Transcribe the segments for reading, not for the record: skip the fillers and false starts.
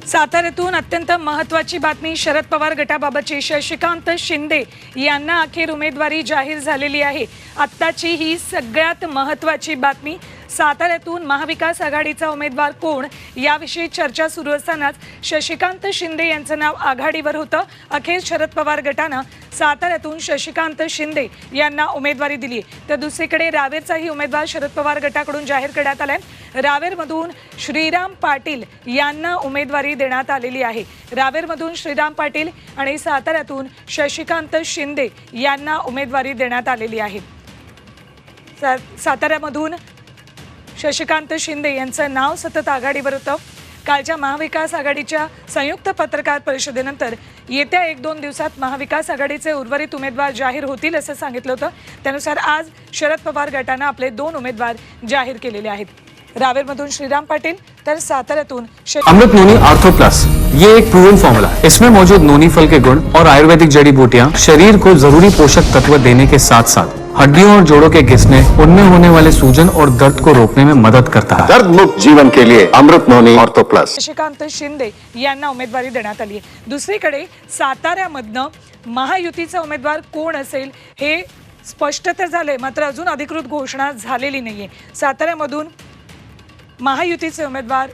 साताऱ्यातून अत्यंत महत्त्वाची बातमी शरद पवार गटाबाबतची। शशिकांत शिंदे यांना अखेर उमेदवारी जाहीर झालेली आहे। आत्ताची ही सगळ्यात महत्त्वाची बातमी। साताऱ्यातून महाविकास आघाडीचा उमेदवार कोण याविषयी चर्चा सुरू असतानाच शशिकांत शिंदे यांचं नाव आघाडीवर होतं। अखेर शरद पवार गटानं साताऱ्यातून शशिकांत शिंदे यांना उमेदवारी दिली आहे। तर दुसरीकडे रावेरचाही उमेदवार शरद पवार गटाकडून जाहीर करण्यात आलाय। रावेरमधून श्रीराम पाटील यांना उमेदवारी देण्यात आलेली आहे। रावेरमधून श्रीराम पाटील आणि साताऱ्यातून शशिकांत शिंदे यांना उमेदवारी देण्यात आलेली आहे। साताऱ्यामधून शशिकांत शिंदे यांचं नाव सतत आघाडीवर होतं। कालच्या महाविकास आघाडीच्या संयुक्त पत्रकार परिषदेनंतर येत्या 1-2 दिवसात महाविकास आघाडीचे उर्वरित उमेदवार जाहीर होतील असं सांगितलं होतं। त्यानुसार आज शरद पवार गटानं आपले 2 उमेदवार जाहीर केलेले आहेत। रावेरमधून श्रीराम पाटील तर साताऱ्यातून अमृत नोनी आर्थो प्लस, ये एक प्रूवन फॉर्मूला है। इसमें मौजूद नोनी फल के गुण और आयुर्वेदिक जड़ी बूटियां शरीर को जरूरी पोषक तत्व देने के साथ साथ हड्डियों और जोड़ों के घिसने, उनमें होने वाले सूजन और दर्द को रोकने में मदद करता है। दर्द मुक्त जीवन के लिए अमृत नोनी आर्थो प्लस। शशिकांत शिंदे यांना उमेदवारी देण्यात आली आहे। दुसरीकडे साताऱ्यामधनं महायुतीचा उमेदवार कोण असेल हे स्पष्ट तर झाले, मात्र अजून अधिकृत घोषणा झालेली नाहीये। साताऱ्यामधून महायुतीचे उमेदवार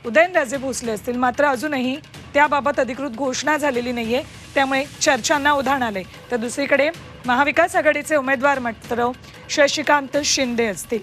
उदयनराजे भोसले असतील, मात्र अजूनही त्याबाबत अधिकृत घोषणा झालेली नाहीये, त्यामुळे चर्चांना उधाण आले। तर दुसरीकडे महाविकास आघाडीचे उमेदवार मात्र शशिकांत शिंदे असतील।